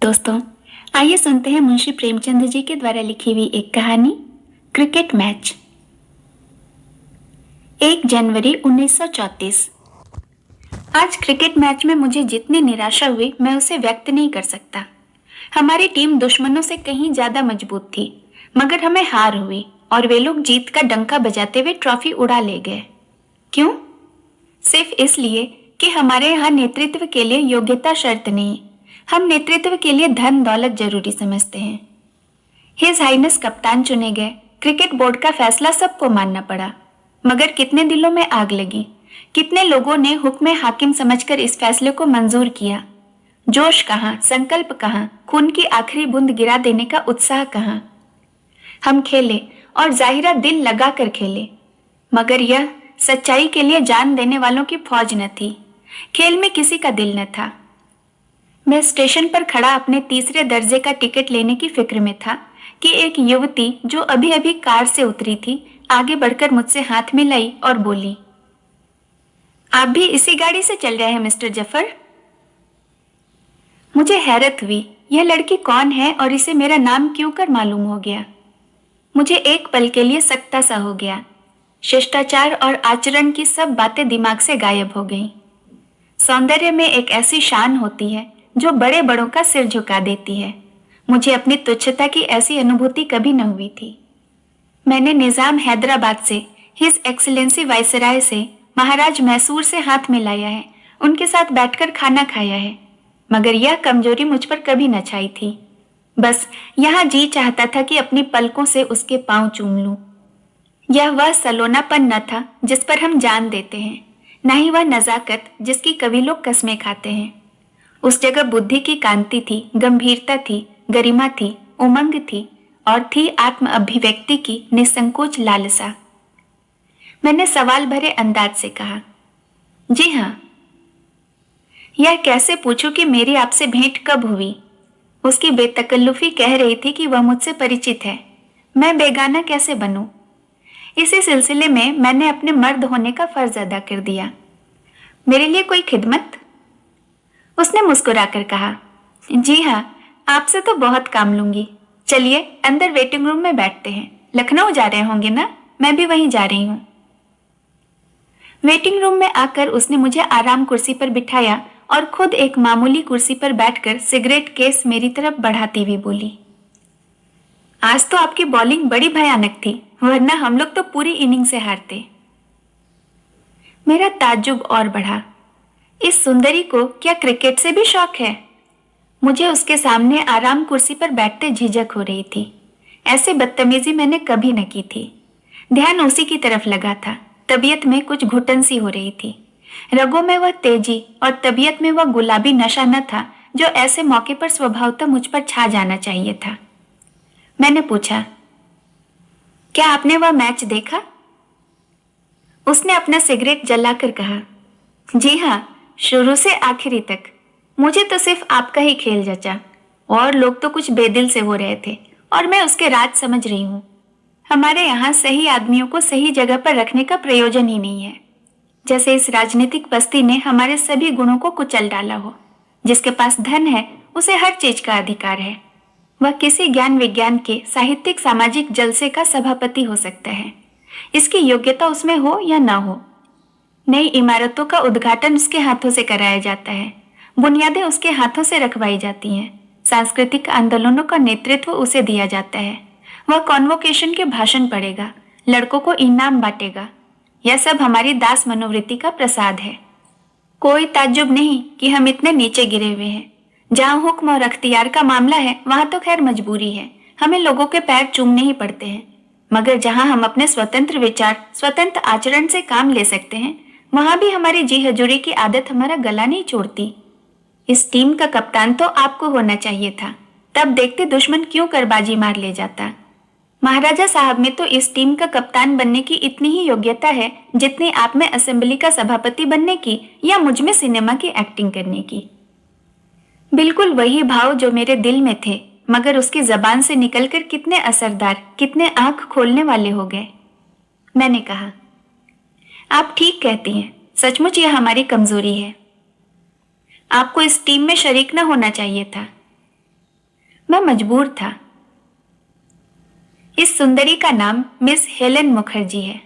दोस्तों, आइए सुनते हैं मुंशी प्रेमचंद जी के द्वारा लिखी हुई एक कहानी, क्रिकेट मैच। 1 जनवरी 1934। आज क्रिकेट मैच में मुझे जितनी निराशा हुई मैं उसे व्यक्त नहीं कर सकता। हमारी टीम दुश्मनों से कहीं ज्यादा मजबूत थी, मगर हमें हार हुई और वे लोग जीत का डंका बजाते हुए ट्रॉफी उड़ा ले गए। क्यों? सिर्फ इसलिए कि हमारे यहाँ नेतृत्व के लिए योग्यता शर्त नहीं, हम नेतृत्व के लिए धन दौलत जरूरी समझते हैं। हिज हाइनेस कप्तान चुने गए। क्रिकेट बोर्ड का फैसला सबको मानना पड़ा, मगर कितने दिलों में आग लगी। कितने लोगों ने हुक्म हाकिम समझकर इस फैसले को मंजूर किया। जोश कहाँ, संकल्प कहाँ, खून की आखिरी बूंद गिरा देने का उत्साह कहाँ। हम खेले और जाहिरा दिल लगा कर खेले, मगर यह सच्चाई के लिए जान देने वालों की फौज न थी। खेल में किसी का दिल न था। मैं स्टेशन पर खड़ा अपने तीसरे दर्जे का टिकट लेने की फिक्र में था कि एक युवती जो अभी अभी कार से उतरी थी आगे बढ़कर मुझसे हाथ मिलाई और बोली, आप भी इसी गाड़ी से चल रहे हैं मिस्टर जफर? मुझे हैरत हुई, यह लड़की कौन है और इसे मेरा नाम क्यों कर मालूम हो गया। मुझे एक पल के लिए सकता सा हो गया। शिष्टाचार और आचरण की सब बातें दिमाग से गायब हो गईं। सौंदर्य में एक ऐसी शान होती है जो बड़े बड़ों का सिर झुका देती है। मुझे अपनी तुच्छता की ऐसी अनुभूति कभी न हुई थी। मैंने निजाम हैदराबाद से, हिज एक्सीलेंसी वायसराय से, महाराज मैसूर से हाथ मिलाया है, उनके साथ बैठकर खाना खाया है, मगर यह कमजोरी मुझ पर कभी न छाई थी। बस यहाँ जी चाहता था कि अपनी पलकों से उसके पांव चूम लूं। यह वह सलोनापन न था जिस पर हम जान देते हैं, न ही वह नजाकत जिसकी कवि लोग कस्में खाते हैं। उस जगह बुद्धि की कांति थी, गंभीरता थी, गरिमा थी, उमंग थी और थी आत्म अभिव्यक्ति की निसंकोच लालसा। मैंने सवाल भरे अंदाज से कहा, जी हाँ। यह कैसे पूछूं कि मेरी आपसे भेंट कब हुई? उसकी बेतकल्लुफी कह रही थी कि वह मुझसे परिचित है, मैं बेगाना कैसे बनूं? इसी सिलसिले में मैंने अपने मर्द होने का फर्ज अदा कर दिया। मेरे लिए कोई खिदमत? उसने मुस्कुराकर कहा, जी हाँ, आपसे तो बहुत काम लूंगी। चलिए अंदर वेटिंग रूम में बैठते हैं। लखनऊ जा रहे होंगे ना? मैं भी वहीं जा रही हूँ। वेटिंग रूम में आकर उसने मुझे आराम कुर्सी पर बिठाया और खुद एक मामूली कुर्सी पर बैठकर सिगरेट केस मेरी तरफ बढ़ाती हुई बोली, आज तो आपकी बॉलिंग बड़ी भयानक थी, वरना हम लोग तो पूरी इनिंग से हारते। मेरा ताज्जुब और बढ़ा। इस सुंदरी को क्या क्रिकेट से भी शौक है? मुझे उसके सामने आराम कुर्सी पर बैठते झिझक हो रही थी। ऐसे बदतमीजी मैंने कभी न की थी। ध्यान उसी की तरफ लगा था। तबीयत में कुछ घुटन सी हो रही थी। रगों में वह तेजी और तबीयत में वह गुलाबी नशा न था जो ऐसे मौके पर स्वभावतः मुझ पर छा जाना चाहिए था। मैंने पूछा, क्या आपने वह मैच देखा? उसने अपना सिगरेट जलाकर कहा, जी हाँ, शुरू से आखिरी तक। मुझे तो सिर्फ आपका ही खेल जचा, और लोग तो कुछ बेदिल से हो रहे थे और मैं उसके राज समझ रही हूँ। हमारे यहाँ सही आदमियों को सही जगह पर रखने का प्रयोजन ही नहीं है। जैसे इस राजनीतिक बस्ती ने हमारे सभी गुणों को कुचल डाला हो। जिसके पास धन है उसे हर चीज का अधिकार है। वह किसी ज्ञान विज्ञान के साहित्यिक सामाजिक जलसे का सभापति हो सकता है, इसकी योग्यता उसमें हो या ना हो। नई इमारतों का उद्घाटन उसके हाथों से कराया जाता है, बुनियादें उसके हाथों से रखवाई जाती हैं, सांस्कृतिक आंदोलनों का नेतृत्व उसे दिया जाता है। वह कॉन्वोकेशन के भाषण पढ़ेगा, लड़कों को इनाम बांटेगा। यह सब हमारी दास मनोवृत्ति का प्रसाद है। कोई ताज्जुब नहीं कि हम इतने नीचे गिरे हुए हैं। जहां हुक्म और अख्तियार का मामला है वहां तो खैर मजबूरी है, हमें लोगों के पैर चूमने ही पड़ते हैं। मगर जहां हम अपने स्वतंत्र विचार, स्वतंत्र आचरण से काम ले सकते हैं, वहां भी हमारी जी हजूरी की आदत हमारा गला नहीं छोड़ती। इस टीम का कप्तान तो आपको होना चाहिए था, तब देखते दुश्मन क्यों कर बाजी मार ले जाता। महाराजा साहब में तो इस टीम का कप्तान बनने की इतनी ही योग्यता है जितनी आप में असेंबली का सभापति बनने की या मुझ में सिनेमा की एक्टिंग करने की। बिल्कुल वही भाव जो मेरे दिल में थे, मगर उसकी जबान से निकलकर कितने असरदार, कितने आंख खोलने वाले हो गए। मैंने कहा, आप ठीक कहती हैं, सचमुच यह हमारी कमजोरी है। आपको इस टीम में शरीक न होना चाहिए था। मैं मजबूर था। इस सुंदरी का नाम मिस हेलेन मुखर्जी है।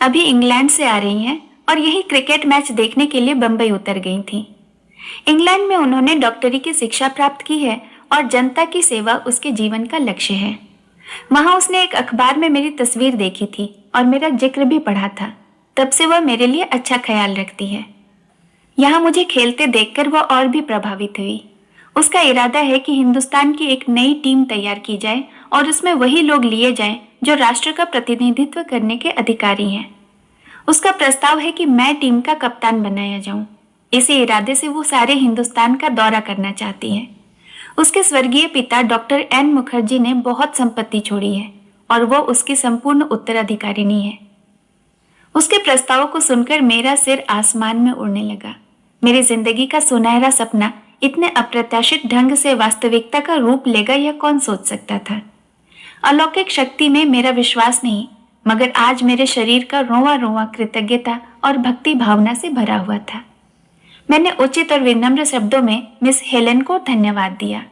अभी इंग्लैंड से आ रही हैं और यही क्रिकेट मैच देखने के लिए बंबई उतर गई थी। इंग्लैंड में उन्होंने डॉक्टरी की शिक्षा प्राप्त की है और जनता की सेवा उसके जीवन का लक्ष्य है। वहां उसने एक अखबार में मेरी तस्वीर देखी थी और मेरा जिक्र भी पढ़ा था। तब से वह मेरे लिए अच्छा ख्याल रखती है। यहाँ मुझे खेलते देखकर वह और भी प्रभावित हुई। उसका इरादा है कि हिंदुस्तान की एक नई टीम तैयार की जाए और उसमें वही लोग लिए जाएं जो राष्ट्र का प्रतिनिधित्व करने के अधिकारी हैं। उसका प्रस्ताव है कि मैं टीम का कप्तान बनाया जाऊं। इसी इरादे से वो सारे हिंदुस्तान का दौरा करना चाहती है। उसके स्वर्गीय पिता डॉक्टर एन मुखर्जी ने बहुत संपत्ति छोड़ी है और वो उसकी संपूर्ण उत्तराधिकारिणी है। उसके प्रस्ताव को सुनकर मेरा सिर आसमान में उड़ने लगा। मेरी जिंदगी का सुनहरा सपना इतने अप्रत्याशित ढंग से वास्तविकता का रूप लेगा यह कौन सोच सकता था। अलौकिक शक्ति में मेरा विश्वास नहीं, मगर आज मेरे शरीर का रोंवा रोंवा कृतज्ञता और भक्ति भावना से भरा हुआ था। मैंने उचित और विनम्र शब्दों में मिस हेलेन को धन्यवाद दिया।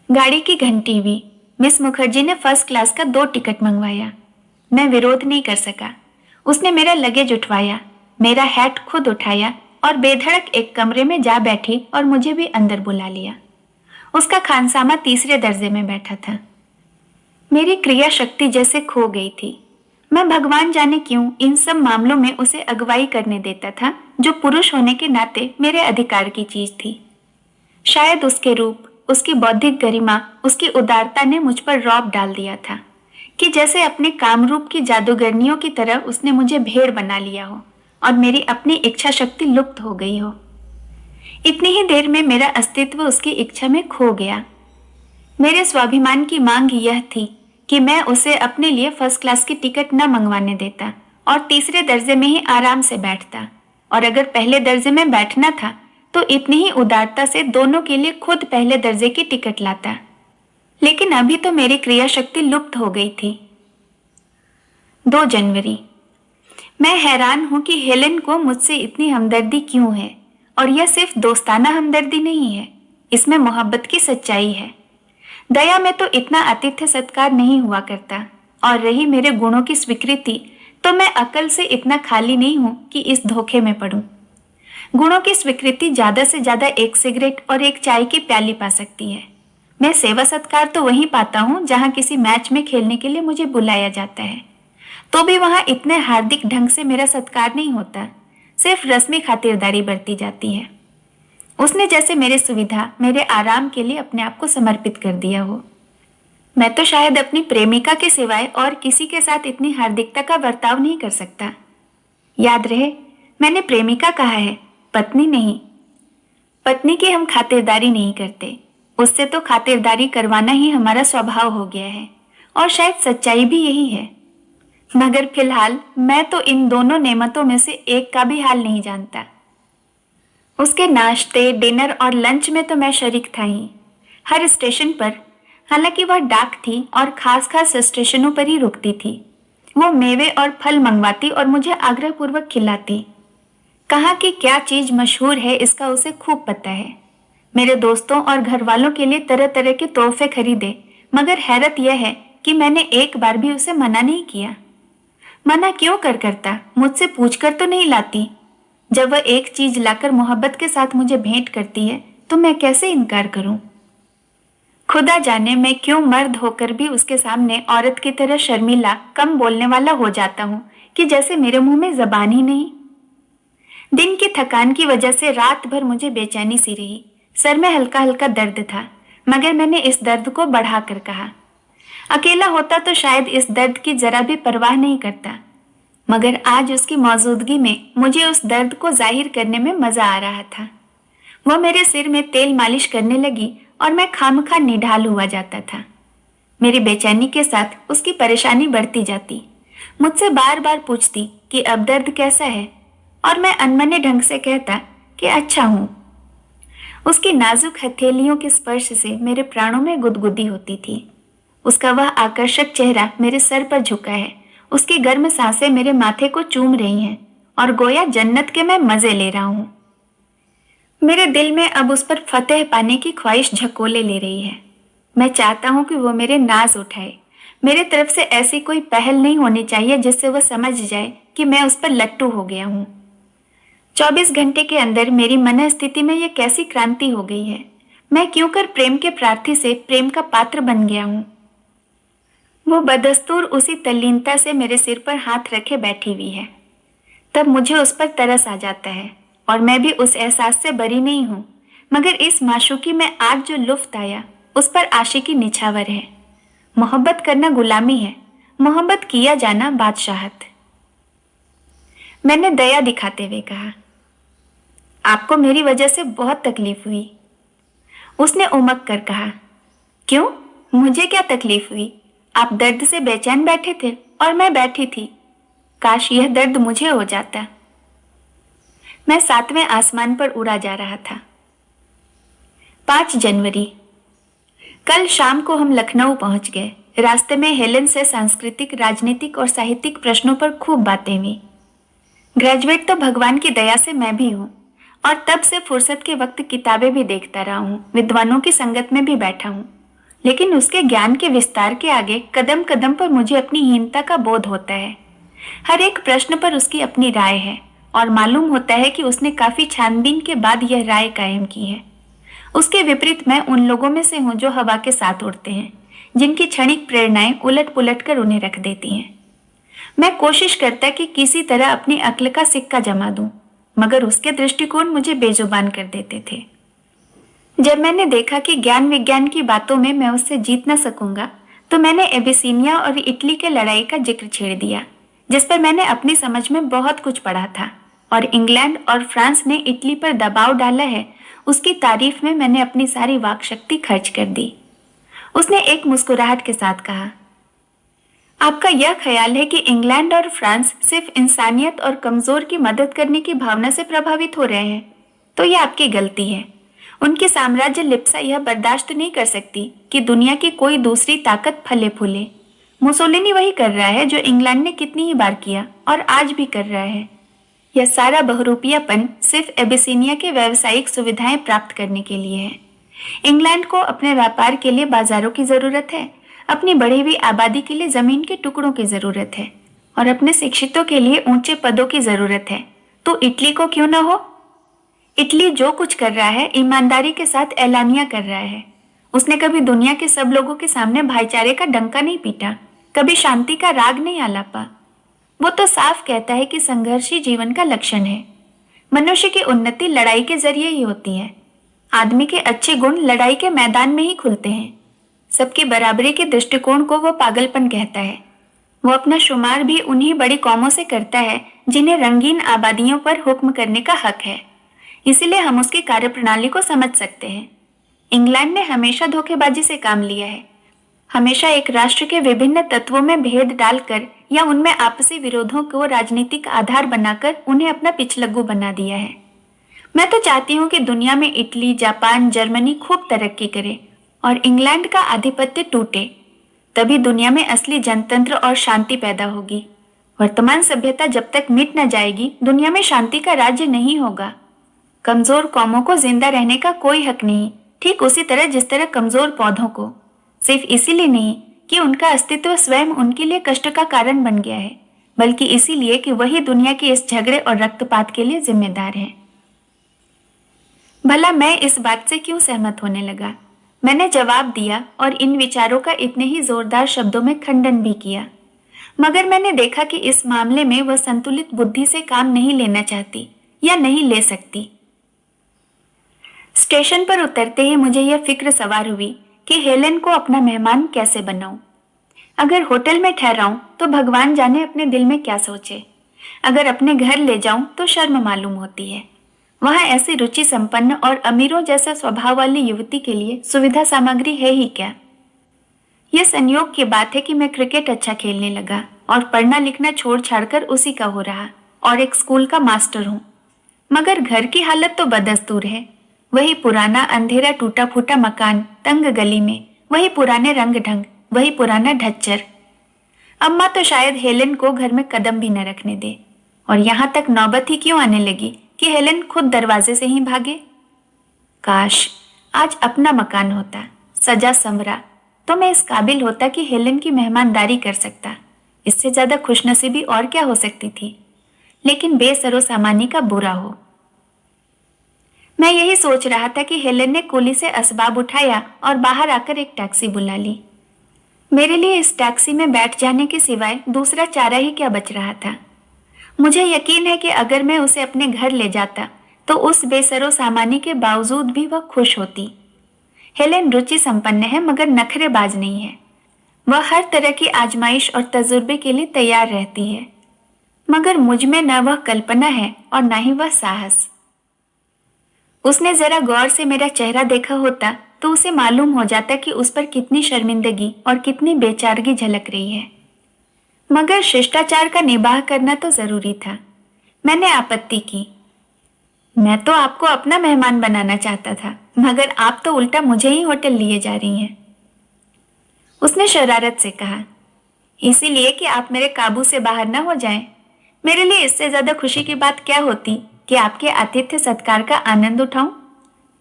गाड़ी की घंटी हुई। मिस मुखर्जी ने फर्स्ट क्लास का 2 टिकट मंगवाया। मैं विरोध नहीं कर सका। उसने मेरा लगेज उठवाया, मेरा हैट खुद उठाया और बेधड़क एक कमरे में जा बैठी और मुझे भी अंदर बुला लिया। उसका खानसामा 3रे दर्जे में बैठा था। मेरी क्रिया शक्ति जैसे खो गई थी। मैं भगवान जाने क्यों इन सब मामलों में उसे अगुवाई करने देता था, जो पुरुष होने के नाते मेरे अधिकार की चीज थी। शायद उसके रूप, उसकी बौद्धिक गरिमा, उसकी उदारता ने मुझ पर रौब डाल दिया था कि जैसे अपने कामरूप की जादूगरनियों की तरह उसने मुझे भेड़ बना लिया हो और मेरी अपनी इच्छा शक्ति लुप्त हो गई हो। इतनी ही देर में मेरा अस्तित्व उसकी इच्छा में खो गया। मेरे स्वाभिमान की मांग यह थी कि मैं उसे अपने लिए फर्स्ट क्लास की टिकट न मंगवाने देता और 3रे दर्जे में ही आराम से बैठता, और अगर पहले दर्जे में बैठना था तो इतनी ही उदारता से दोनों के लिए खुद पहले दर्जे की टिकट लाता। लेकिन अभी तो मेरी क्रिया शक्ति लुप्त हो गई थी। 2 जनवरी। मैं हैरान हूं कि हेलेन को मुझसे इतनी हमदर्दी क्यों है, और यह सिर्फ दोस्ताना हमदर्दी नहीं है, इसमें मोहब्बत की सच्चाई है। दया में तो इतना आतिथ्य सत्कार नहीं हुआ करता, और रही मेरे गुणों की स्वीकृति, तो मैं अकल से इतना खाली नहीं हूं कि इस धोखे में पड़ूं। गुणों की स्वीकृति ज्यादा से ज्यादा 1 सिगरेट और 1 चाय की प्याली पा सकती है। मैं सेवा सत्कार तो वहीं पाता हूं जहां किसी मैच में खेलने के लिए मुझे बुलाया जाता है, तो भी वहां इतने हार्दिक ढंग से मेरा सत्कार नहीं होता, सिर्फ रस्मी खातिरदारी बरती जाती है। उसने जैसे मेरी सुविधा, मेरे आराम के लिए अपने आप को समर्पित कर दिया हो। मैं तो शायद अपनी प्रेमिका के सिवाय और किसी के साथ इतनी हार्दिकता का बर्ताव नहीं कर सकता। याद रहे, मैंने प्रेमिका कहा है, पत्नी नहीं। पत्नी की हम खातिरदारी नहीं करते, उससे तो खातिरदारी करवाना ही हमारा स्वभाव हो गया है, और शायद सच्चाई भी यही है। मगर फिलहाल मैं तो इन दोनों नेमतों में से एक का भी हाल नहीं जानता। उसके नाश्ते, डिनर और लंच में तो मैं शरीक था ही। हर स्टेशन पर, हालांकि वह डाक थी और खास खास स्टेशनों पर ही रुकती थी, वो मेवे और फल मंगवाती और मुझे आग्रहपूर्वक खिलाती। कहाँ की क्या चीज मशहूर है इसका उसे खूब पता है। मेरे दोस्तों और घर वालों के लिए तरह तरह के तोहफे खरीदे, मगर हैरत यह है कि मैंने एक बार भी उसे मना नहीं किया। मना क्यों करता, मुझसे पूछकर तो नहीं लाती। जब वह एक चीज लाकर मोहब्बत के साथ मुझे भेंट करती है तो मैं कैसे इनकार करूं। खुदा जाने मैं क्यों मर्द होकर भी उसके सामने औरत की तरह शर्मीला, कम बोलने वाला हो जाता हूं कि जैसे मेरे मुंह में जबान ही नहीं। दिन की थकान की वजह से रात भर मुझे बेचैनी सी रही। सर में हल्का हल्का दर्द था, मगर मैंने इस दर्द को बढ़ाकर कहा। अकेला होता तो शायद इस दर्द की जरा भी परवाह नहीं करता, मगर आज उसकी मौजूदगी में मुझे उस दर्द को जाहिर करने में मजा आ रहा था। वह मेरे सिर में तेल मालिश करने लगी और मैं खामखा निढाल हुआ जाता था। मेरी बेचैनी के साथ उसकी परेशानी बढ़ती जाती। मुझसे बार बार पूछती कि अब दर्द कैसा है, और मैं अनमने ढंग से कहता कि अच्छा हूं। उसकी नाजुक हथेलियों के स्पर्श से मेरे प्राणों में गुदगुदी होती थी। उसका वह आकर्षक चेहरा मेरे सर पर झुका है, उसकी गर्म सांसें मेरे माथे को चूम रही हैं और गोया जन्नत के मैं मजे ले रहा हूं। मेरे दिल में अब उस पर फतेह पाने की ख्वाहिश झकोले ले रही है। मैं चाहता हूं कि वो मेरे नाज उठाए। मेरे तरफ से ऐसी कोई पहल नहीं होनी चाहिए जिससे वो समझ जाए कि मैं उस पर लट्टू हो गया हूं। 24 घंटे के अंदर मेरी मनस्थिति में ये कैसी क्रांति हो गई है। मैं क्यों कर प्रेम के प्रार्थी से प्रेम का पात्र बन गया हूं। वो बदस्तूर उसी तल्लीनता से मेरे सिर पर हाथ रखे बैठी हुई है। तब मुझे उस पर तरस आ जाता है और मैं भी उस एहसास से बरी नहीं हूं, मगर इस माशूकी में आज जो लुफ्त आया उस पर आशिकी निछावर है। मोहब्बत करना गुलामी है, मोहब्बत किया जाना बादशाहत। मैंने दया दिखाते हुए कहा, आपको मेरी वजह से बहुत तकलीफ हुई। उसने उमक कर कहा, क्यों, मुझे क्या तकलीफ हुई? आप दर्द से बेचैन बैठे थे और मैं बैठी थी। काश यह दर्द मुझे हो जाता। मैं 7वें आसमान पर उड़ा जा रहा था। 5 जनवरी। कल शाम को हम लखनऊ पहुंच गए। रास्ते में हेलेन से सांस्कृतिक, राजनीतिक और साहित्यिक प्रश्नों पर खूब बातें हुई। ग्रेजुएट तो भगवान की दया से मैं भी हूँ और तब से फुर्सत के वक्त किताबें भी देखता रहा हूँ, विद्वानों की संगत में भी बैठा हूँ, लेकिन उसके ज्ञान के विस्तार के आगे कदम कदम पर मुझे अपनी हीनता का बोध होता है। हर एक प्रश्न पर उसकी अपनी राय है और मालूम होता है कि उसने काफी छानबीन के बाद यह राय कायम की है। उसके विपरीत मैं उन लोगों में से हूं जो हवा के साथ उड़ते हैं, जिनकी क्षणिक प्रेरणाएं उलट पुलट कर उन्हें रख देती हैं। मैं कोशिश करता कि किसी तरह अपनी अक्ल का सिक्का जमा दूं, मगर उसके दृष्टिकोण मुझे बेजुबान कर देते थे। जब मैंने देखा कि ज्ञान विज्ञान की बातों में मैं उससे जीत न सकूंगा, तो मैंने एबिसीनिया और इटली के लड़ाई का जिक्र छेड़ दिया, जिस पर मैंने अपनी समझ में बहुत कुछ पढ़ा था, और इंग्लैंड और फ्रांस ने इटली पर दबाव डाला है, उसकी तारीफ में मैंने अपनी सारी वाक शक्ति खर्च कर दी। उसने एक मुस्कुराहट के साथ कहा, आपका यह ख्याल है कि इंग्लैंड और फ्रांस सिर्फ इंसानियत और कमजोर की मदद करने की भावना से प्रभावित हो रहे हैं, तो यह आपकी गलती है। उनकी साम्राज्य लिप्सा यह बर्दाश्त नहीं कर सकती कि दुनिया की कोई दूसरी ताकत फले फूले। मुसोलिनी वही कर रहा है जो इंग्लैंड ने कितनी ही बार किया और आज भी कर रहा है। यह सारा बहुरूपियापन सिर्फ एबिसिनिया के व्यावसायिक सुविधाएं प्राप्त करने के लिए है। इंग्लैंड को अपने व्यापार के लिए बाजारों की जरूरत है, अपनी बढ़ी हुई आबादी के लिए जमीन के टुकड़ों की जरूरत है और अपने शिक्षितों के लिए ऊंचे पदों की जरूरत है। तो इटली को क्यों ना हो? इटली जो कुछ कर रहा है ईमानदारी के साथ एलानिया कर रहा है। उसने कभी दुनिया के सब लोगों के सामने भाईचारे का डंका नहीं पीटा, कभी शांति का राग नहीं आलापा। वो तो साफ कहता है कि संघर्ष ही जीवन का लक्षण है। मनुष्य की उन्नति लड़ाई के जरिए ही होती है। आदमी के अच्छे गुण लड़ाई के मैदान में ही खुलते हैं। सबकी बराबरी के दृष्टिकोण को वो पागलपन कहता है। वो अपना शुमार भी उन्हीं बड़ी कौमों से करता है जिन्हें रंगीन आबादियों पर हुक्म करने का हक है। इसीलिए हम उसकी कार्यप्रणाली को समझ सकते हैं। इंग्लैंड ने हमेशा धोखेबाजी से काम लिया है, हमेशा एक राष्ट्र के विभिन्न तत्वों में भेद डालकर या उनमें आपसी विरोधों को राजनीतिक आधार बनाकर उन्हें अपना पिछलग्गू बना दिया है। मैं तो चाहती हूँ कि दुनिया में इटली, जापान, जर्मनी खूब तरक्की करे और इंग्लैंड का आधिपत्य टूटे। तभी दुनिया में असली जनतंत्र और शांति पैदा होगी। वर्तमान सभ्यता जब तक मिट न जाएगी, दुनिया में शांति का राज्य नहीं होगा। कमजोर कौमों को जिंदा रहने का कोई हक नहीं, ठीक उसी तरह जिस तरह कमजोर पौधों को, सिर्फ इसीलिए नहीं कि उनका अस्तित्व स्वयं उनके लिए कष्ट का कारण बन गया है, बल्कि इसीलिए कि वही दुनिया के इस झगड़े और रक्तपात के लिए जिम्मेदार है। भला मैं इस बात से क्यों सहमत होने लगा? मैंने जवाब दिया और इन विचारों का इतने ही जोरदार शब्दों में खंडन भी किया, मगर मैंने देखा कि इस मामले में वह संतुलित बुद्धि से काम नहीं लेना चाहती या नहीं ले सकती। स्टेशन पर उतरते ही मुझे यह फिक्र सवार हुई कि हेलेन को अपना मेहमान कैसे बनाऊं। अगर होटल में ठहराऊं तो भगवान जाने अपने दिल में क्या सोचे। अगर अपने घर ले जाऊं तो शर्म मालूम होती है। वहां ऐसी रुचि संपन्न और अमीरों जैसा स्वभाव वाली युवती के लिए सुविधा सामग्री है ही क्या। यह संयोग की बात है कि मैं क्रिकेट अच्छा खेलने लगा और पढ़ना लिखना छोड़ छाड़कर उसी का हो रहा और एक स्कूल का मास्टर हूँ। मगर घर की हालत तो बदस्तूर है। वही पुराना अंधेरा टूटा फूटा मकान तंग गली में, वही पुराने रंग ढंग, वही पुराना ढच्चर। अम्मा तो शायद हेलेन को घर में कदम भी न रखने दे, और यहाँ तक नौबत ही क्यों आने लगी कि हेलेन खुद दरवाजे से ही भागे। काश आज अपना मकान होता, सजा संवरा तो मैं इस काबिल होता कि हेलेन की मेहमानदारी कर सकता। इससे ज्यादा खुशनसीबी और क्या हो सकती थी, लेकिन बेसरो सामानी का बुरा हो। मैं यही सोच रहा था कि हेलेन ने कुली से असबाब उठाया और बाहर आकर एक टैक्सी बुला ली। मेरे लिए इस टैक्सी में बैठ जाने के सिवाय दूसरा चारा ही क्या बच रहा था। मुझे यकीन है कि अगर मैं उसे अपने घर ले जाता तो उस बेसरो सामानी के बावजूद भी वह खुश होती। हेलेन रुचि संपन्न है मगर नखरेबाज नहीं है। वह हर तरह की आजमाइश और तजुर्बे के लिए तैयार रहती है, मगर मुझ में न वह कल्पना है और न ही वह साहस। उसने जरा गौर से मेरा चेहरा देखा होता तो उसे मालूम हो जाता कि उस पर कितनी शर्मिंदगी और कितनी बेचारगी झलक रही है। मगर शिष्टाचार का निबाह करना तो जरूरी था। मैंने आपत्ति की। मैं तो आपको अपना मेहमान बनाना चाहता था, मगर आप तो उल्टा मुझे ही होटल लिए जा रही हैं। उसने शरारत से कहा, इसीलिए कि आप मेरे काबू से बाहर न हो जाएं। मेरे लिए इससे ज्यादा खुशी की बात क्या होती कि आपके आतिथ्य सत्कार का आनंद उठाऊं।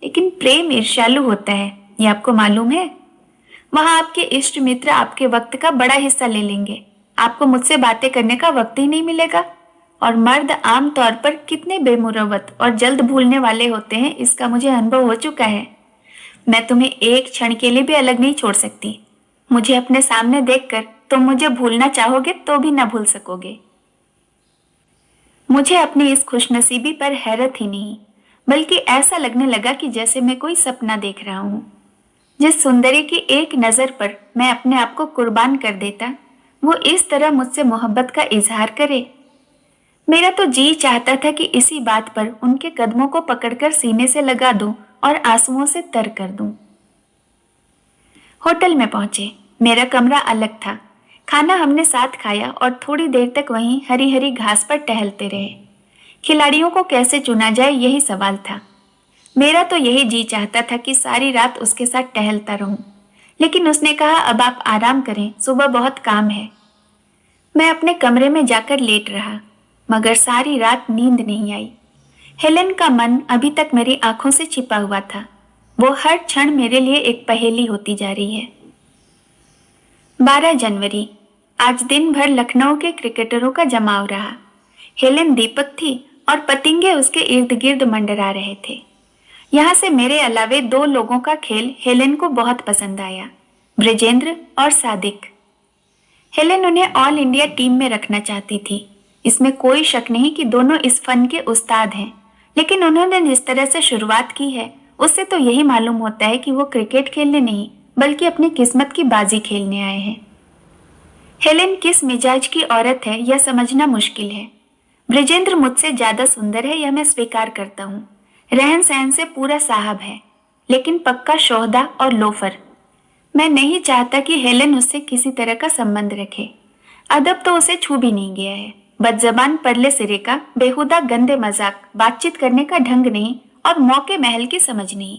लेकिन प्रेम ईर्ष्यालु होता है, ये आपको मालूम है। वहां आपके इष्ट मित्र आपके वक्त का बड़ा हिस्सा ले लेंगे। आपको मुझसे बातें करने का वक्त ही नहीं मिलेगा। और मर्द आम तौर पर कितने बेमुरवत और जल्द भूलने वाले होते हैं, इसका मुझे अनुभव हो चुका है। मैं तुम्हें एक क्षण के लिए भी अलग नहीं छोड़ सकती। मुझे अपने सामने देखकर तुम मुझे भूलना चाहोगे तो भी न भूल सकोगे। मुझे अपनी इस खुशनसीबी पर हैरत ही नहीं, बल्कि ऐसा लगने लगा कि जैसे मैं कोई सपना देख रहा हूं। जिस सुंदरी की एक नजर पर मैं अपने आप को कुर्बान कर देता, वो इस तरह मुझसे मोहब्बत का इजहार करे। मेरा तो जी चाहता था कि इसी बात पर उनके कदमों को पकड़कर सीने से लगा दूं और आंसुओं से तर कर दूं। होटल में पहुंचे। मेरा कमरा अलग था। खाना हमने साथ खाया और थोड़ी देर तक वहीं हरी हरी घास पर टहलते रहे। खिलाड़ियों को कैसे चुना जाए यही सवाल था। मेरा तो यही जी चाहता था कि सारी रात उसके साथ टहलता रहूं, लेकिन उसने कहा अब आप आराम करें, सुबह बहुत काम है। मैं अपने कमरे में जाकर लेट रहा, मगर सारी रात नींद नहीं आई। हेलेन का मन अभी तक मेरी आंखों से छिपा हुआ था। वो हर क्षण मेरे लिए एक पहेली होती जा रही है। 12 जनवरी। आज दिन भर लखनऊ के क्रिकेटरों का जमाव रहा। हेलेन दीपक थी और पतिंगे उसके इर्द गिर्द मंडरा रहे थे। यहाँ से मेरे अलावे 2 लोगों का खेल हेलेन को बहुत पसंद आया, ब्रजेंद्र और सादिक। हेलेन उन्हें ऑल इंडिया टीम में रखना चाहती थी। इसमें कोई शक नहीं कि दोनों इस फन के उस्ताद हैं, लेकिन उन्होंने जिस तरह से शुरुआत की है उससे तो यही मालूम होता है कि वो क्रिकेट खेलने नहीं बल्कि अपनी किस्मत की बाजी खेलने आए हैं। हेलेन किस मिजाज की औरत है यह समझना मुश्किल है। ब्रजेंद्र मुझसे ज्यादा सुंदर है, यह मैं स्वीकार करता हूँ। रहन सहन से पूरा साहब है, लेकिन पक्का शोहदा और लोफर। मैं नहीं चाहता कि हेलेन उससे किसी तरह का संबंध रखे। अदब तो उसे छू भी नहीं गया है। बदजबान परले सिरे का बेहुदा गंदे मजाक, बातचीत करने का ढंग नहीं और मौके महल की समझ नहीं।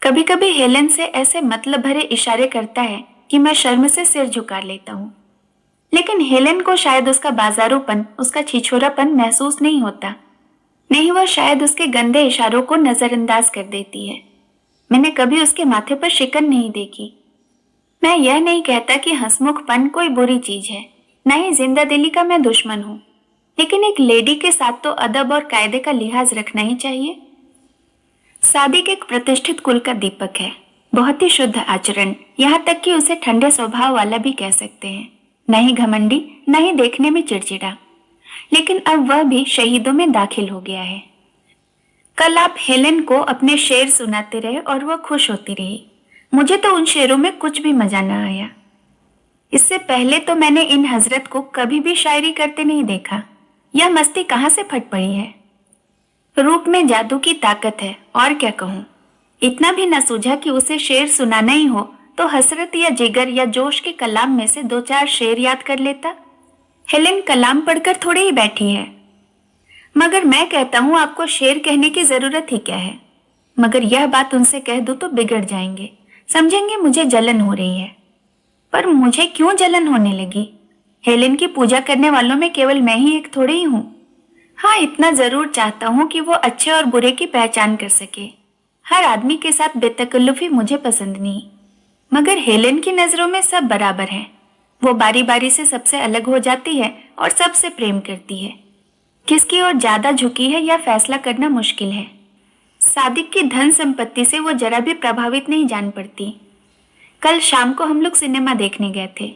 कभी कभी हेलेन से ऐसे मतलब भरे इशारे करता है कि मैं शर्म से सिर झुका लेता हूँ। लेकिन हेलेन को शायद उसका बाजारूपन, उसका छिछोरापन महसूस नहीं होता। नहीं, वह शायद उसके गंदे इशारों को नजरअंदाज कर देती है। मैंने कभी उसके माथे पर शिकन नहीं देखी। मैं यह नहीं कहता कि हंसमुखपन कोई बुरी चीज है, न ही जिंदा दिली का मैं दुश्मन हूँ, लेकिन एक लेडी के साथ तो अदब और कायदे का लिहाज रखना ही चाहिए। सादिक एक प्रतिष्ठित कुल का दीपक है, बहुत ही शुद्ध आचरण, यहाँ तक कि उसे ठंडे स्वभाव वाला भी कह सकते हैं। न ही घमंडी, न ही देखने में चिड़चिड़ा, लेकिन अब वह भी शहीदों में दाखिल हो गया है। कल आप हेलेन को अपने शेर सुनाते रहे और वह खुश होती रही। मुझे तो उन शेरों में कुछ भी मजा न आया। इससे पहले तो मैंने इन हजरत को कभी भी शायरी करते नहीं देखा। यह मस्ती कहाँ से फट पड़ी है। रूप में जादू की ताकत है, और क्या कहूँ। इतना भी न सूझा कि उसे शेर सुनाना ही हो तो हसरत या जिगर या जोश के कलाम में से 2-4 शेर याद कर लेता। हेलेन कलाम पढ़कर थोड़े ही बैठी है। मगर मैं कहता हूँ आपको शेर कहने की जरूरत ही क्या है। मगर यह बात उनसे कह दूं तो बिगड़ जाएंगे, समझेंगे मुझे जलन हो रही है। पर मुझे क्यों जलन होने लगी? हेलेन की पूजा करने वालों में केवल मैं ही एक थोड़ी ही हूँ। हाँ, इतना जरूर चाहता हूँ कि वो अच्छे और बुरे की पहचान कर सके। हर आदमी के साथ बेतकल्लुफी मुझे पसंद नहीं। मगर हेलेन की नजरों में सब बराबर हैं। वो बारी बारी से सबसे अलग हो जाती है और सबसे प्रेम करती है। किसकी ओर ज्यादा झुकी है यह फैसला करना मुश्किल है। सादिक की धन संपत्ति से वो जरा भी प्रभावित नहीं जान पड़ती। कल शाम को हम लोग सिनेमा देखने गए थे।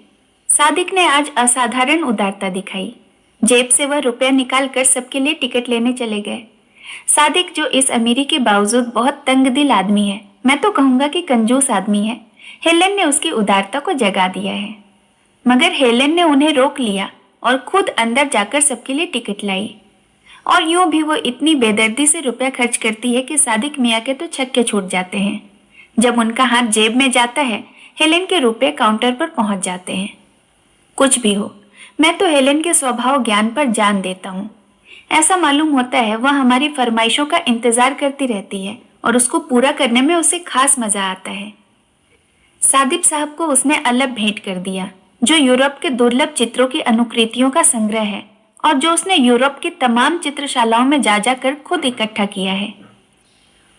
सादिक ने आज असाधारण उदारता दिखाई। जेब से वह रुपया निकालकर सबके लिए टिकट लेने चले गए। सादिक जो इस अमीरी के बावजूद बहुत तंग दिल आदमी है, मैं तो कहूंगा कि कंजूस आदमी है, हेलेन ने उसकी उदारता को जगा दिया है। मगर हेलेन ने उन्हें रोक लिया और खुद अंदर जाकर सबके लिए टिकट लाई। और यूं भी वो इतनी बेदर्दी से रुपया खर्च करती है कि सादिक मियाँ के तो छक्के छूट जाते हैं। जब उनका हाथ जेब में जाता है, हेलेन के रुपए काउंटर पर पहुंच जाते हैं। कुछ भी हो, मैं तो हेलेन के स्वभाव ज्ञान पर जान देता हूँ। ऐसा मालूम होता है वह हमारी फरमाइशों का इंतजार करती रहती है और उसको पूरा करने में उसे खास मजा आता है। सादिक साहब को उसने अलग भेंट कर दिया, जो यूरोप के दुर्लभ चित्रों की अनुकृतियों का संग्रह है और जो उसने यूरोप की तमाम चित्रशालाओं में जा जाकर खुद इकट्ठा किया है।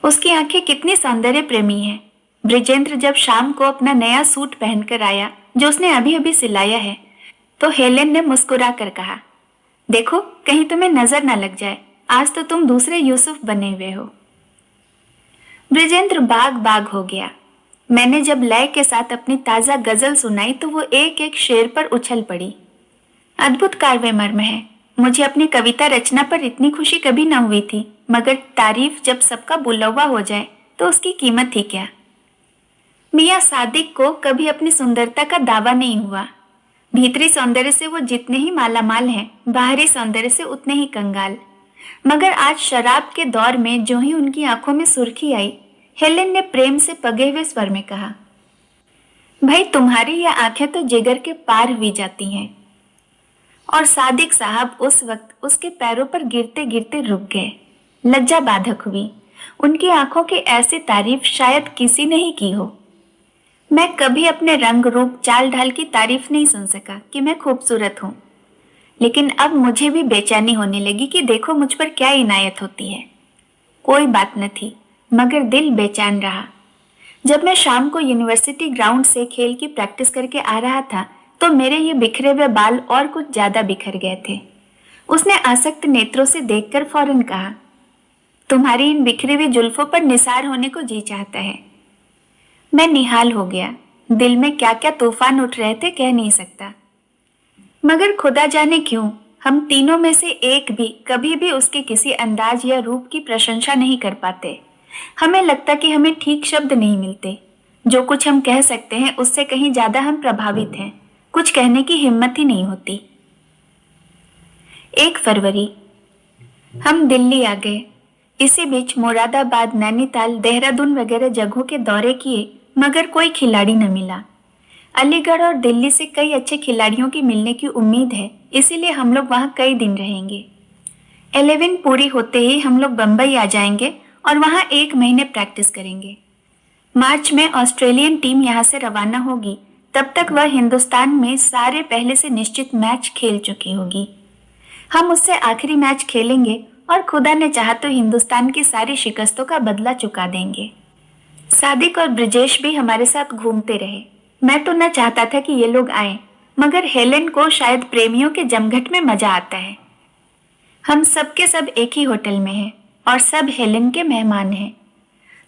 उसकी आंखें कितनी सौंदर्य प्रेमी हैं। ब्रिजेंद्र जब शाम को अपना नया सूट पहनकर आया, जो उसने अभी अभी सिलाया है, तो हेलेन ने मुस्कुरा कर कहा, देखो कहीं तुम्हें नजर न लग जाए, आज तो तुम दूसरे यूसुफ बने हुए हो। ब्रिजेंद्र बाग बाग हो गया। मैंने जब लय के साथ अपनी ताजा गजल सुनाई तो वो एक एक शेर पर उछल पड़ी। अद्भुत काव्य मर्म है। मुझे अपनी कविता रचना पर इतनी खुशी कभी न हुई थी, मगर तारीफ जब सबका बुलवा हो जाए तो उसकी कीमत ही क्या। मियाँ सादिक को कभी अपनी सुंदरता का दावा नहीं हुआ। भीतरी सौंदर्य से वो जितने ही मालामाल हैं, बाहरी सौंदर्य से उतने ही कंगाल। मगर आज शराब के दौर में जो ही उनकी आंखों में सुर्खी आई, हेलेन ने प्रेम से पगे हुए स्वर में कहा, भाई तुम्हारी ये आंखें तो जिगर के पार हुई जाती हैं। और सादिक साहब उस वक्त उसके पैरों पर गिरते गिरते रुक गए। लज्जा बाधक हुई। उनकी आंखों की ऐसी तारीफ शायद किसी ने ही की हो। मैं कभी अपने रंग रूप चाल ढाल की तारीफ नहीं सुन सका कि मैं खूबसूरत हूँ, लेकिन अब मुझे भी बेचैनी होने लगी कि देखो मुझ पर क्या इनायत होती है। कोई बात न थी, मगर दिल बेचैन रहा। जब मैं शाम को यूनिवर्सिटी ग्राउंड से खेल की प्रैक्टिस करके आ रहा था तो मेरे ये बिखरे हुए बाल और कुछ ज्यादा बिखर गए थे। उसने आसक्त नेत्रों से देखकर फौरन कहा, तुम्हारी इन बिखरी हुई जुल्फों पर निसार होने को जी चाहता है। मैं निहाल हो गया। दिल में क्या क्या तूफान उठ रहे थे कह नहीं सकता। मगर खुदा जाने क्यों हम तीनों में से एक भी कभी भी उसके किसी अंदाज या रूप की प्रशंसा नहीं कर पाते। हमें लगता कि हमें ठीक शब्द नहीं मिलते। जो कुछ हम कह सकते हैं उससे कहीं ज्यादा हम प्रभावित हैं। कुछ कहने की हिम्मत ही नहीं होती। 1 फरवरी हम दिल्ली आ गए। इसी बीच मुरादाबाद, नैनीताल, देहरादून वगैरह जगहों के दौरे किए, मगर कोई खिलाड़ी न मिला। अलीगढ़ और दिल्ली से कई अच्छे खिलाड़ियों की मिलने की उम्मीद है, इसीलिए हम लोग वहाँ कई दिन रहेंगे। 11 पूरी होते ही हम लोग बम्बई आ जाएंगे और वहाँ 1 महीने प्रैक्टिस करेंगे। मार्च में ऑस्ट्रेलियन टीम यहाँ से रवाना होगी। तब तक वह हिंदुस्तान में सारे पहले से निश्चित मैच खेल चुकी होगी। हम उससे आखिरी मैच खेलेंगे और खुदा ने चाहा तो हिंदुस्तान की सारी शिकस्तों का बदला चुका देंगे। सादिक और ब्रिजेश भी हमारे साथ घूमते रहे। मैं तो न चाहता था कि ये लोग आए, मगर हेलेन को शायद प्रेमियों के जमघट में मजा आता है। हम सब के सब एक ही होटल में हैं और सब हेलेन के मेहमान हैं।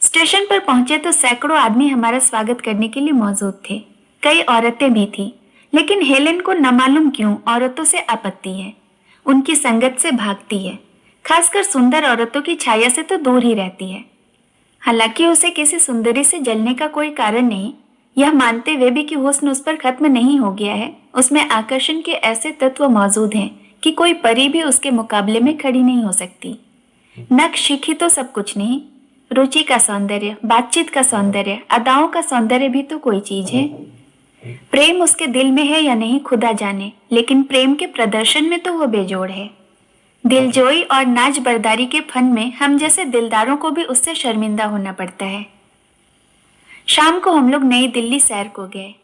स्टेशन पर पहुंचे तो सैकड़ों आदमी हमारा स्वागत करने के लिए मौजूद थे। कई औरतें भी थी, लेकिन हेलेन को न मालूम क्यों औरतों से आपत्ति है। उनकी संगत से भागती है। खासकर सुंदर औरतों की छाया से तो दूर ही रहती है। हालांकि उसे किसी सुंदरी से जलने का कोई कारण नहीं। यह मानते हुए भी कि हुस्न उस पर खत्म नहीं हो गया है, उसमें आकर्षण के ऐसे तत्व मौजूद हैं कि कोई परी भी उसके मुकाबले में खड़ी नहीं हो सकती। नक्श शिखी तो सब कुछ नहीं, रुचि का सौंदर्य, बातचीत का सौंदर्य, अदाओं का सौंदर्य भी तो कोई चीज है। प्रेम उसके दिल में है या नहीं खुदा जाने, लेकिन प्रेम के प्रदर्शन में तो वो बेजोड़ है। दिलजोई और नाच बरदारी के फन में हम जैसे दिलदारों को भी उससे शर्मिंदा होना पड़ता है। शाम को हम लोग नई दिल्ली सैर को गए।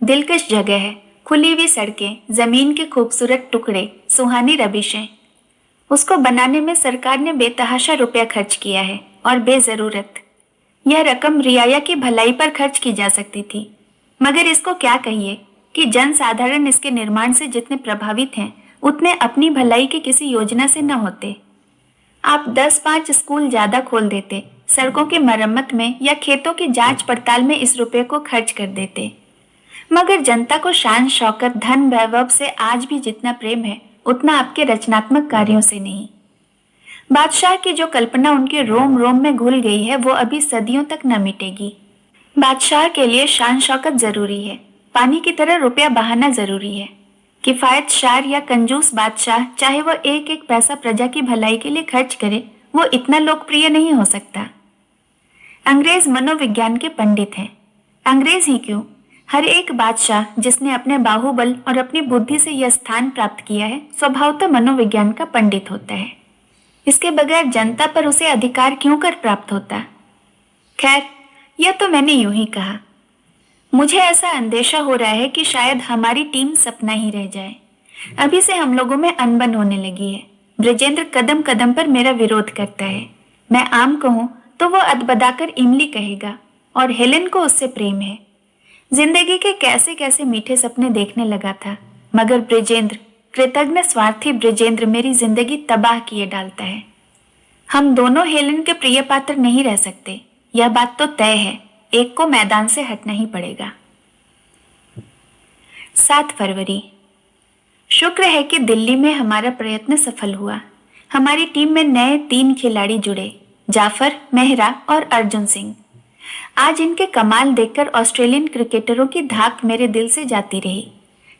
दिलकश जगह है, खुली हुई सड़कें, जमीन के खूबसूरत टुकड़े, सुहानी रबिशें। उसको बनाने में सरकार ने बेतहाशा रुपया खर्च किया है और बेजरूरत। यह रकम रियाया की भलाई पर खर्च की जा सकती थी, मगर इसको क्या कहिए कि जन साधारण इसके निर्माण से जितने प्रभावित हैं उतने अपनी भलाई की किसी योजना से न होते। आप 10-5 स्कूल ज्यादा खोल देते, सड़कों की मरम्मत में या खेतों की जांच पड़ताल में इस रुपए को खर्च कर देते। मगर जनता को शान शौकत धन वैभव से आज भी जितना प्रेम है उतना आपके रचनात्मक कार्यों से नहीं। बादशाह की जो कल्पना उनके रोम रोम में घुल गई है वो अभी सदियों तक न मिटेगी। बादशाह के लिए शान शौकत जरूरी है, पानी की तरह रुपया बहाना जरूरी है। किफायतशार या कंजूस बादशाह चाहे वो एक एक पैसा प्रजा की भलाई के लिए खर्च करे, वो इतना लोकप्रिय नहीं हो सकता। अंग्रेज मनोविज्ञान के पंडित हैं। अंग्रेज ही क्यों, हर एक बादशाह जिसने अपने बाहुबल और अपनी बुद्धि से यह स्थान प्राप्त किया है स्वभावतः मनोविज्ञान का पंडित होता है। इसके बगैर जनता पर उसे अधिकार क्यों कर प्राप्त होता? खैर, यह तो मैंने यूं ही कहा। मुझे ऐसा अंदेशा हो रहा है कि शायद हमारी टीम सपना ही रह जाए। अभी से हम लोगों में अनबन होने लगी है। ब्रिजेंद्र कदम कदम पर मेरा विरोध करता है। मैं आम कहूं तो वो अदबदाकर इमली कहेगा और हेलेन को उससे प्रेम है। जिंदगी के कैसे कैसे मीठे सपने देखने लगा था, मगर ब्रिजेंद्र, कृतज्ञ स्वार्थी ब्रिजेंद्र मेरी जिंदगी तबाह किए डालता है। हम दोनों हेलेन के प्रिय पात्र नहीं रह सकते, यह बात तो तय है। एक को मैदान से हटना ही पड़ेगा। 7 फरवरी। शुक्र है कि दिल्ली में हमारा प्रयत्न सफल हुआ। हमारी टीम में नए 3 खिलाड़ी जुड़े, जाफर, मेहरा और अर्जुन सिंह। आज इनके कमाल देखकर ऑस्ट्रेलियन क्रिकेटरों की धाक मेरे दिल से जाती रही।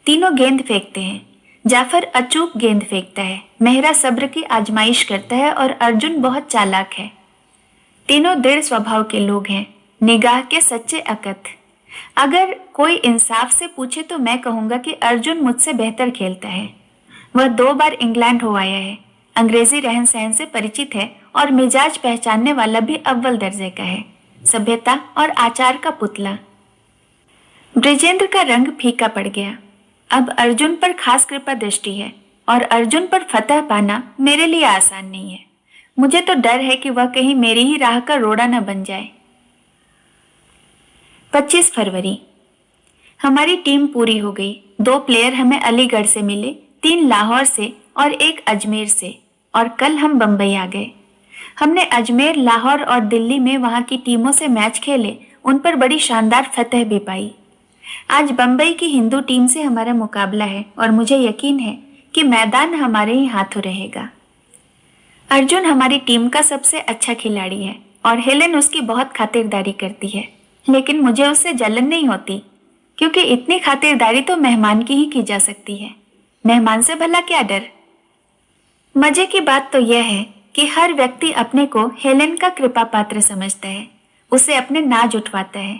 तीनों गेंद फेंकते हैं। जाफर अचूक गेंद फेंकता है, मेहरा सब्र की आजमाइश करता है और अर्जुन बहुत चालाक है। तीनों दृढ़ स्वभाव के लोग हैं, निगाह के सच्चे अकथ। अगर कोई इंसाफ से पूछे तो मैं कहूंगा कि अर्जुन मुझसे बेहतर खेलता है। वह 2 बार इंग्लैंड हो आया है, अंग्रेजी रहन सहन से परिचित है और मिजाज पहचानने वाला भी अव्वल दर्जे का है, सभ्यता और आचार का पुतला। ब्रिजेंद्र का रंग फीका पड़ गया। अब अर्जुन पर खास कृपा दृष्टि है और अर्जुन पर फतह पाना मेरे लिए आसान नहीं है। मुझे तो डर है कि वह कहीं मेरी ही राह का रोड़ा न बन जाए। 25 फरवरी। हमारी टीम पूरी हो गई। 2 प्लेयर हमें अलीगढ़ से मिले, 3 लाहौर से और 1 अजमेर से, और कल हम बंबई आ गए। हमने अजमेर, लाहौर और दिल्ली में वहां की टीमों से मैच खेले, उन पर बड़ी शानदार फतह भी पाई। आज बंबई की हिंदू टीम से हमारा मुकाबला है और मुझे यकीन है कि मैदान हमारे ही हाथों रहेगा। अर्जुन हमारी टीम का सबसे अच्छा खिलाड़ी है और हेलेन उसकी बहुत खातिरदारी करती है, लेकिन मुझे उससे जलन नहीं होती, क्योंकि इतनी खातिरदारी तो मेहमान की ही की जा सकती है। मेहमान से भला क्या डर। मजे की बात तो यह है कि हर व्यक्ति अपने को हेलेन का कृपा पात्र समझता है, उसे अपने नाज उठवाता है।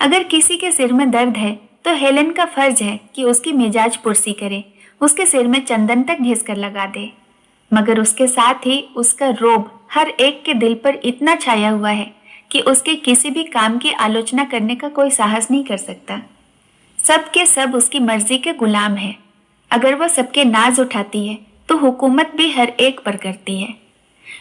अगर किसी के सिर में दर्द है तो हेलेन का फर्ज है कि उसकी मिजाज पुरसी करे, उसके सिर में चंदन तक घिस कर लगा दे। मगर उसके साथ ही उसका रोब हर एक के दिल पर इतना छाया हुआ है कि उसके किसी भी काम की आलोचना करने का कोई साहस नहीं कर सकता। सब के सब उसकी मर्जी के गुलाम हैं। अगर वह सबके नाज उठाती है तो हुकूमत भी हर एक पर करती है।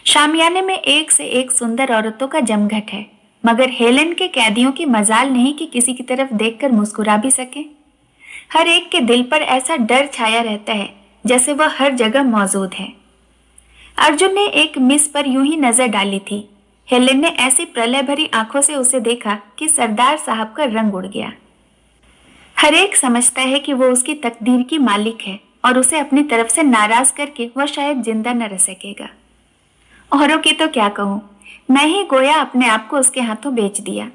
शामियाने में एक से एक सुंदर औरतों का जमघट है, मगर हेलेन के कैदियों की मजाल नहीं कि किसी की तरफ देखकर मुस्कुरा भी सके। हर एक के दिल पर ऐसा डर छाया रहता है जैसे वह हर जगह मौजूद है। अर्जुन ने एक मिस पर यूं ही नजर डाली थी। हेलेन ने ऐसी प्रलय भरी आंखों से उसे देखा कि सरदार साहब का रंग उड़ गया। हर एक समझता है कि वो उसकी तकदीर की मालिक है और उसे अपनी तरफ से नाराज करके वह शायद जिंदा न रह सकेगा। औरों की तो क्या कहूँ, मैं ही गोया अपने आप को उसके हाथों बेच दिया।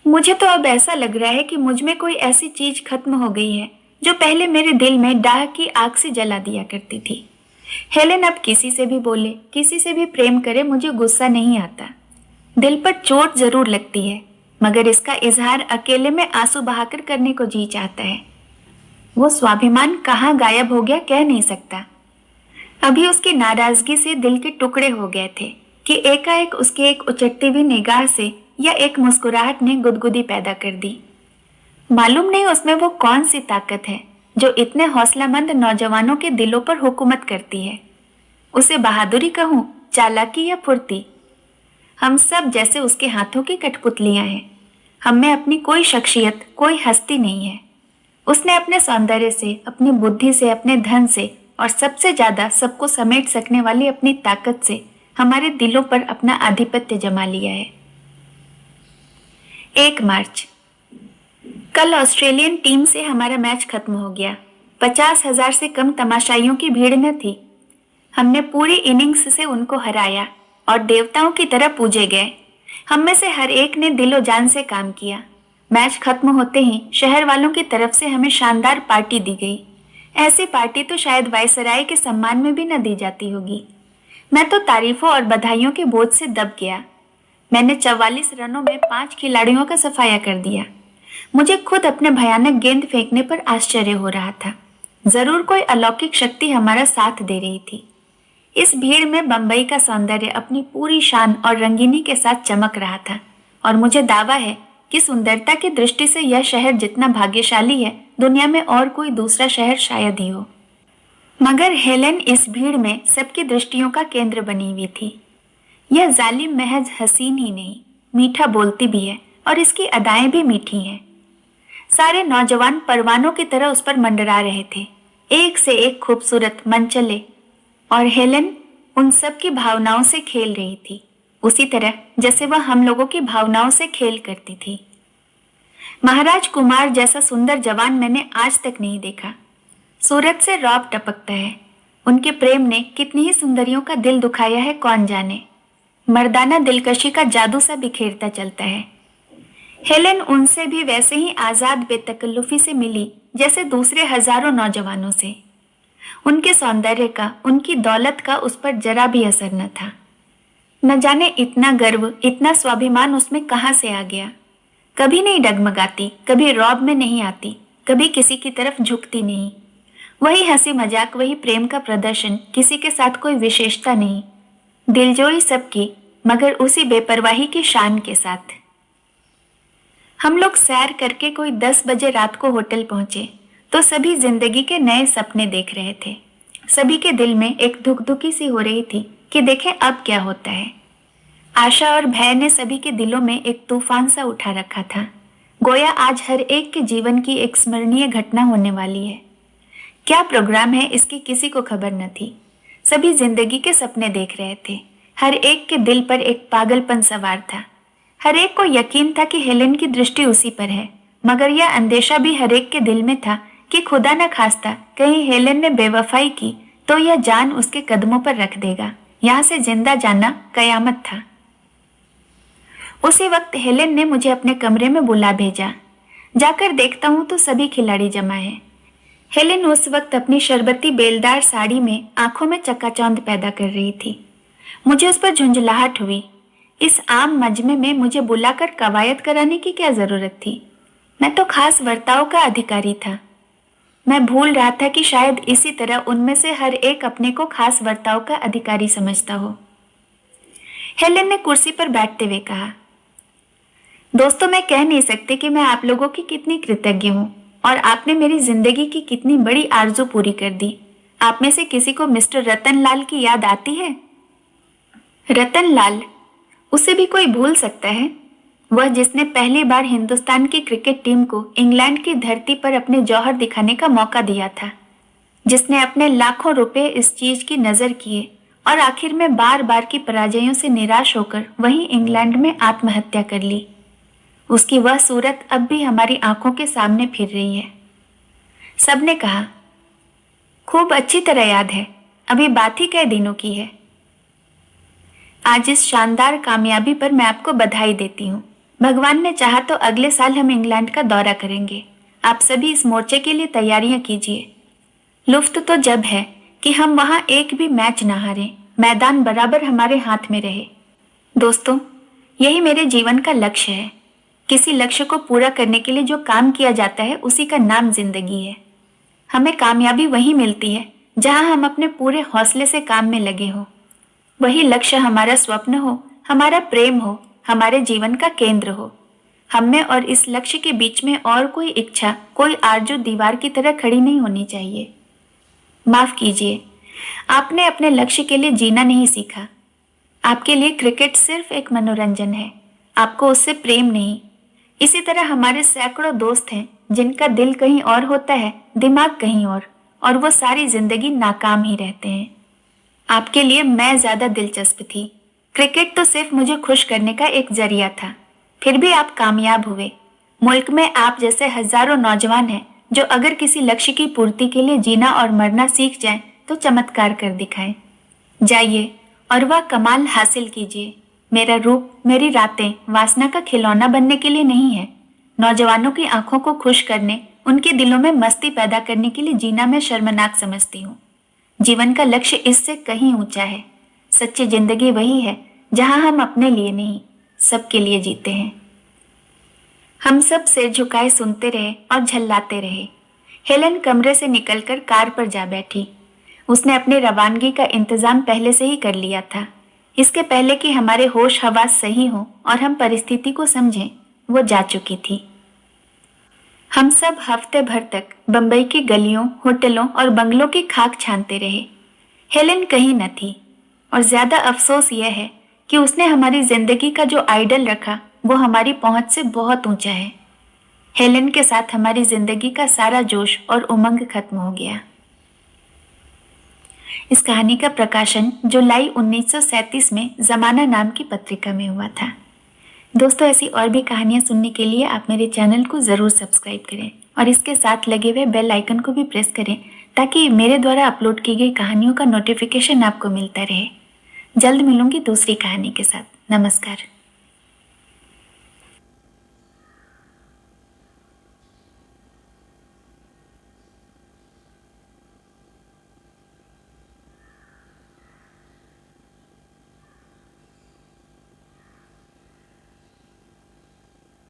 मुझे तो अब ऐसा लग रहा है कि मुझ में कोई ऐसी चीज खत्म हो गई है जो पहले मेरे दिल में डाह की आग से जला दिया करती थी। हेलेन अब किसी से भी बोले, किसी से भी प्रेम करे, मुझे गुस्सा नहीं आता। दिल पर चोट जरूर लगती है, मगर इसका इजहार अकेले में आंसू बहाकर करने को जी चाहता है। वो स्वाभिमान कहाँ गायब हो गया कह नहीं सकता। अभी उसकी नाराजगी से दिल के टुकड़े हो गए थे कि एकाएक उसके एक उचटती हुई निगाह से या एक मुस्कुराहट ने गुदगुदी पैदा कर दी। मालूम नहीं उसमें वो कौन सी ताकत है जो इतने हौसलामंद नौजवानों के दिलों पर हुकूमत करती है। उसे बहादुरी कहूँ, चालाकी या फुर्ती, हम सब जैसे उसके हाथों की कठपुतलियां हैं। हम में अपनी कोई शख्सियत, कोई हस्ती नहीं है। उसने अपने सौंदर्य से, अपनी बुद्धि से, अपने धन से और सबसे ज्यादा सबको समेट सकने वाली अपनी ताकत से हमारे दिलों पर अपना आधिपत्य जमा लिया है। 1 मार्च। कल ऑस्ट्रेलियन टीम से हमारा मैच खत्म हो गया। 50,000 से कम तमाशाइयों की भीड़ न थी। हमने पूरी इनिंग्स से उनको हराया और देवताओं की तरह पूजे गए। हम में से हर एक ने दिलो जान से काम किया। मैच खत्म होते ही शहर वालों की तरफ से हमें शानदार पार्टी दी गई। ऐसी पार्टी तो शायद वायसराय के सम्मान में भी न दी जाती होगी। मैं तो तारीफों और बधाइयों के बोझ से दब गया। मैंने 44 रनों में 5 खिलाड़ियों का सफाया कर दिया। मुझे खुद अपने भयानक गेंद फेंकने पर आश्चर्य हो रहा था। जरूर कोई अलौकिक शक्ति हमारा साथ दे रही थी। इस भीड़ में बंबई का सौंदर्य अपनी पूरी शान और रंगीनी के साथ चमक रहा था और मुझे दावा है कि सुंदरता की दृष्टि से यह शहर जितना भाग्यशाली है, दुनिया में और कोई दूसरा शहर शायद ही हो। मगर हेलेन इस भीड़ में सबकी दृष्टियों का केंद्र बनी हुई थी। यह जालिम महज हसीन ही नहीं, मीठा बोलती भी है और इसकी अदाएं भी मीठी हैं। सारे नौजवान परवानों की तरह उस पर मंडरा रहे थे। एक से एक खूबसूरत मनचले और हेलेन उन सब की भावनाओं से खेल रही थी, उसी तरह जैसे वह हम लोगों की भावनाओं से खेल करती थी। महाराज कुमार जैसा सुंदर जवान मैंने आज तक नहीं देखा। सूरत से रौब टपकता है। उनके प्रेम ने कितनी ही सुंदरियों का दिल दुखाया है कौन जाने। मर्दाना दिलकशी का जादू सा बिखेरता चलता है। हेलेन उनसे भी वैसे ही आजाद बेतकल्लुफी से मिली जैसे दूसरे हजारों नौजवानों से। उनके सौंदर्य का, उनकी दौलत का उस पर जरा भी असर न था। न जाने इतना गर्व, इतना स्वाभिमान उसमें कहाँ से आ गया। कभी नहीं डगमगाती, कभी रौब में नहीं आती, कभी किसी की तरफ झुकती नहीं। वही हंसी मजाक, वही प्रेम का प्रदर्शन, किसी के साथ कोई विशेषता नहीं। दिलजोई सबकी, मगर उसी बेपरवाही की शान के साथ। हम लोग सैर करके कोई 10 बजे रात को होटल पहुंचे तो सभी जिंदगी के नए सपने देख रहे थे। सभी के दिल में एक धुकधुकी सी हो रही थी कि देखें अब क्या होता है। आशा और भय ने सभी के दिलों में एक तूफान सा उठा रखा था। गोया आज हर एक के जीवन की एक स्मरणीय घटना होने वाली है। क्या प्रोग्राम है इसकी किसी को खबर न थी। सभी जिंदगी के सपने देख रहे थे। हर एक के दिल पर एक पागलपन सवार था। हर एक को यकीन था कि हेलेन की दृष्टि उसी पर है, मगर यह अंदेशा भी हर एक के दिल में था कि खुदा न खास्ता कहीं हेलेन ने बेवफाई की तो यह जान उसके कदमों पर रख देगा। यहाँ से जिंदा जाना कयामत था। उसी वक्त हेलेन ने मुझे अपने कमरे में बुला भेजा। जाकर देखता हूँ तो सभी खिलाड़ी जमा हैं। हेलेन उस वक्त अपनी शरबती बेलदार साड़ी में आंखों में चकाचौंध पैदा कर रही थी। मुझे उस पर झुंझलाहट हुई। इस आम मजमे में मुझे बुलाकर कवायद कराने की क्या जरूरत थी। मैं तो खास वर्ताव का अधिकारी था। मैं भूल रहा था कि शायद इसी तरह उनमें से हर एक अपने को खास वर्ताव का अधिकारी समझता हो। हेलेन ने कुर्सी पर बैठते हुए कहा, दोस्तों, मैं कह नहीं सकती कि मैं आप लोगों की कितनी कृतज्ञ हूँ और आपने मेरी जिंदगी की कितनी बड़ी आरजू पूरी कर दी। आप में से किसी को मिस्टर रतन लाल की याद आती है? रतन लाल, उसे भी कोई भूल सकता है? वह जिसने पहली बार हिंदुस्तान की क्रिकेट टीम को इंग्लैंड की धरती पर अपने जौहर दिखाने का मौका दिया था, जिसने अपने लाखों रुपए इस चीज की नजर किए और आखिर में बार बार की पराजयों से निराश होकर वहीं इंग्लैंड में आत्महत्या कर ली। उसकी वह सूरत अब भी हमारी आंखों के सामने फिर रही है। सबने कहा, खूब अच्छी तरह याद है, अभी बात ही कई दिनों की है। आज इस शानदार कामयाबी पर मैं आपको बधाई देती हूँ। भगवान ने चाहा तो अगले साल हम इंग्लैंड का दौरा करेंगे। आप सभी इस मोर्चे के लिए तैयारियां कीजिए। लुफ्त तो जब है कि हम वहां एक भी मैच ना हारें, मैदान बराबर हमारे हाथ में रहे। दोस्तों, यही मेरे जीवन का लक्ष्य है। किसी लक्ष्य को पूरा करने के लिए जो काम किया जाता है उसी का नाम जिंदगी है। हमें कामयाबी वहीं मिलती है जहां हम अपने पूरे हौसले से काम में लगे हों। वही लक्ष्य हमारा स्वप्न हो, हमारा प्रेम हो, हमारे जीवन का केंद्र हो। हम में और इस लक्ष्य के बीच में और कोई इच्छा, कोई आरजू दीवार की तरह खड़ी नहीं होनी चाहिए। माफ कीजिए, आपने अपने लक्ष्य के लिए जीना नहीं सीखा। आपके लिए क्रिकेट सिर्फ एक मनोरंजन है। आपको उससे प्रेम नहीं, इसी तरह हमारे सैकड़ों दोस्त हैं जिनका दिल कहीं और होता है, दिमाग कहीं और वो सारी जिंदगी नाकाम ही रहते हैं। आपके लिए मैं ज्यादा दिलचस्प थी। क्रिकेट तो सिर्फ मुझे खुश करने का एक जरिया था। फिर भी आप कामयाब हुए। मुल्क में आप जैसे हजारों नौजवान हैं जो अगर किसी लक्ष्य की पूर्ति के लिए जीना और मरना सीख जाएं तो चमत्कार कर दिखाएं। जाइए और वह कमाल हासिल कीजिए। मेरा रूप, मेरी रातें वासना का खिलौना बनने के लिए नहीं है। नौजवानों की आंखों को खुश करने, उनके दिलों में मस्ती पैदा करने के लिए जीना मैं शर्मनाक समझती हूँ। जीवन का लक्ष्य इससे कहीं ऊंचा है। सच्ची जिंदगी वही है जहां हम अपने लिए नहीं, सबके लिए जीते हैं। हम सब सिर झुकाए सुनते रहे और झल्लाते रहे। हेलन कमरे से निकलकर कार पर जा बैठी। उसने अपनी रवानगी का इंतजाम पहले से ही कर लिया था। इसके पहले कि हमारे होश हवास सही हो और हम परिस्थिति को समझें, वो जा चुकी थी। हम सब हफ्ते भर तक बंबई की गलियों, होटलों और बंगलों की खाक छानते रहे। हेलेन कहीं न थी और ज्यादा अफसोस यह है कि उसने हमारी जिंदगी का जो आइडल रखा वो हमारी पहुंच से बहुत ऊंचा है। हेलेन के साथ हमारी जिंदगी का सारा जोश और उमंग खत्म हो गया। इस कहानी का प्रकाशन जुलाई 1937 में जमाना नाम की पत्रिका में हुआ था। दोस्तों, ऐसी और भी कहानियां सुनने के लिए आप मेरे चैनल को ज़रूर सब्सक्राइब करें और इसके साथ लगे हुए बेल आइकन को भी प्रेस करें ताकि मेरे द्वारा अपलोड की गई कहानियों का नोटिफिकेशन आपको मिलता रहे। जल्द मिलूंगी दूसरी कहानी के साथ। नमस्कार।